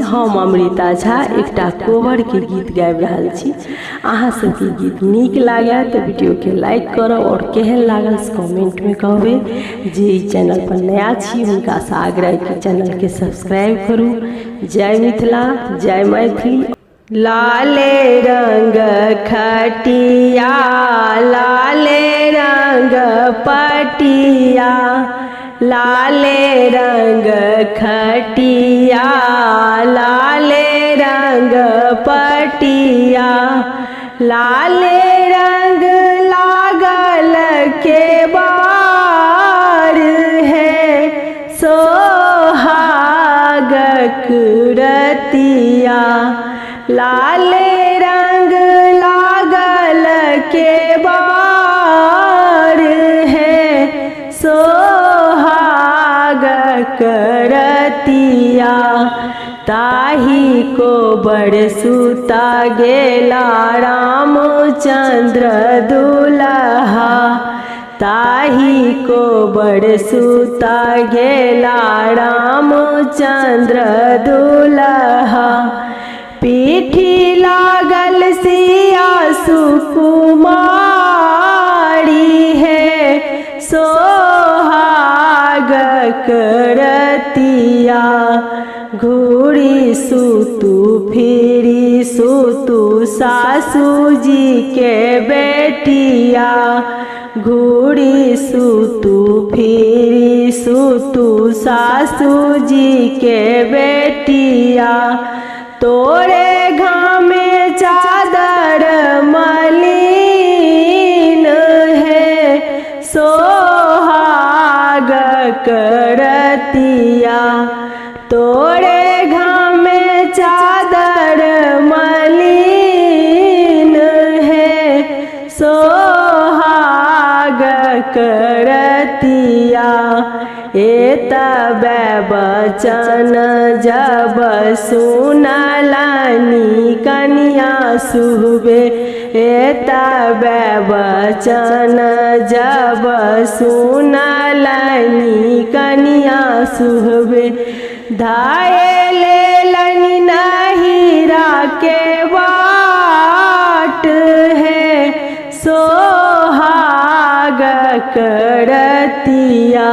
हम अमृता झा एकटा कोवर के गीत गाबि रहल छी। अहाँ सबके गीत नीक लागे तो वीडियो के लाइक करब और केहन लागल कमेंट में कहबे। जे चैनल पर नया छी हुनका से आग्रह कि चैनल के सब्सक्राइब करू। जय मिथिला, जय मैथिली। लाले रंग खटिया, लाले रंग पटिया, लाले रंग खटिया, लाले रंग पटिया, लाले रंग लागल के बार है, सोहागक रतिया। लाले रंग लागल के बार है, सोहागक रतिया। ताही को बरसुता गेला रामचंद्र दुल्हा, ताही को बरसुता गेला रामचंद्र दुल्हा। पीठी लागल सिया सुकुमारी है, सोहागक रतिया। घूरी सुतु फिरी सुतु सासू जी के बेटिया, घूरी सुतु फिरी सुतु सासू जी के बेटिया। तोरे घामे चादर मलिन है, सोहागक रतिया। तोरे घामे चादर मलिन है, सोहागक रतिया। एतबे बचन जब सुनलनि कनिया सुहबे, एतबे बचन जब सुनलनि कनिया सुहबे। धाये लेलनि नहिरा के बाट है, सोहागक रतिया।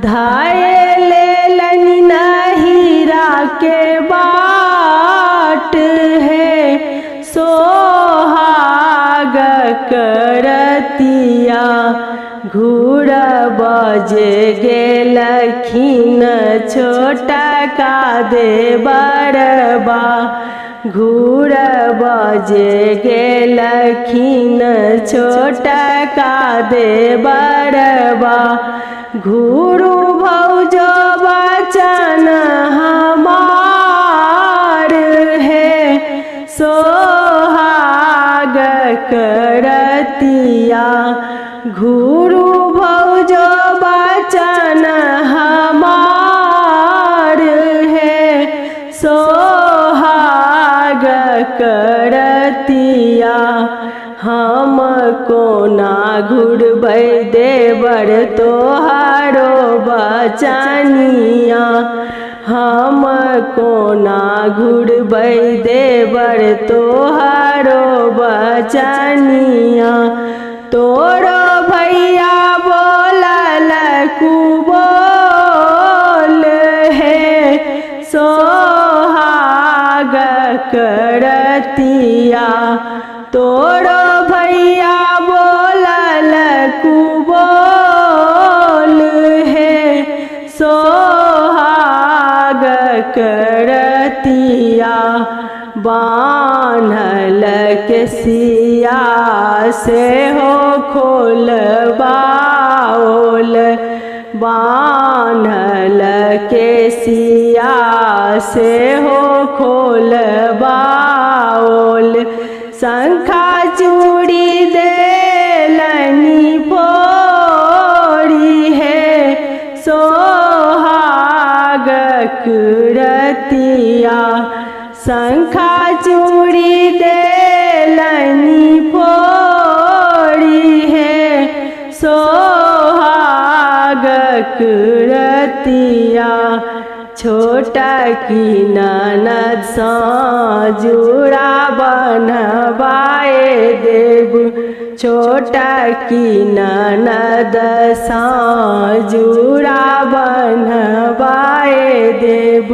धाये लेलनि नहिरा के बाट है, सोहागक रतिया। घूर बजे गेलखिन छोटा का देवरबा, घूर बजे गेलखिन छोटा का देवरबा। घूरू भौजो बचन हमार है, सोहागक रतिया। घूरू भौजो बचन हमार है, सोहागक रतिया। हम कोना घुरबै देवर तोहारो बचनिया, हम कोना घुरबै देवर तोहारो बचनिया। तोरो भैया बोलल कुबोल है, सोहागक रतिया। तोरो भैया बोलल कुबोल है, सोहागक रतिया। बान्हल के सिया से हो खोलबाओल, बान्हल के सिया से हो खोलबाओल। शंखा चूड़ी देलनि फोड़ी है, सोहागक रतिया। शंखा चूड़ी देलनि फोड़ी है, सोहागक रतिया। छोटा की ननद जुड़ा बनवाए देव छोटा की ननद जुड़ा बनवाए देव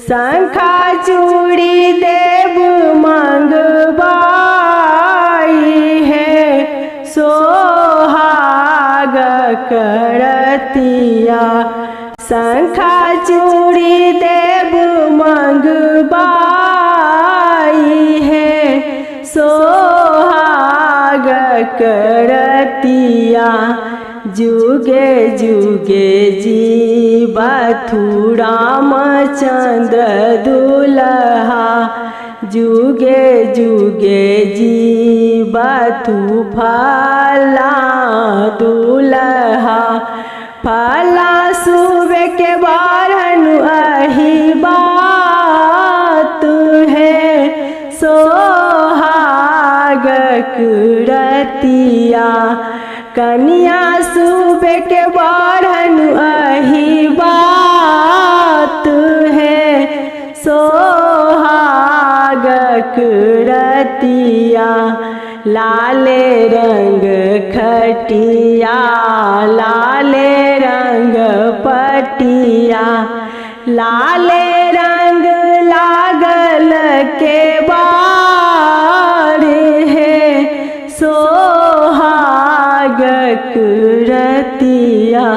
शंखा चूड़ी देव मंगवाई है सोहाग करतिया शंखा चूड़ी देव मंगवाई है सोहाग करतिया जुगे जुगे जीवथु रामचंद्र दुल्हा जुगे जुगे जीवथु फला दुल्हा फला सुबह के बारहन अही बात है सोहाग करतिया कन्या सुबह के बारहन अही बात है सोहाग करतिया लाले रंग खटिया लाले रंग पटिया लाले रंग लागल के बार है सोहाग करतिया।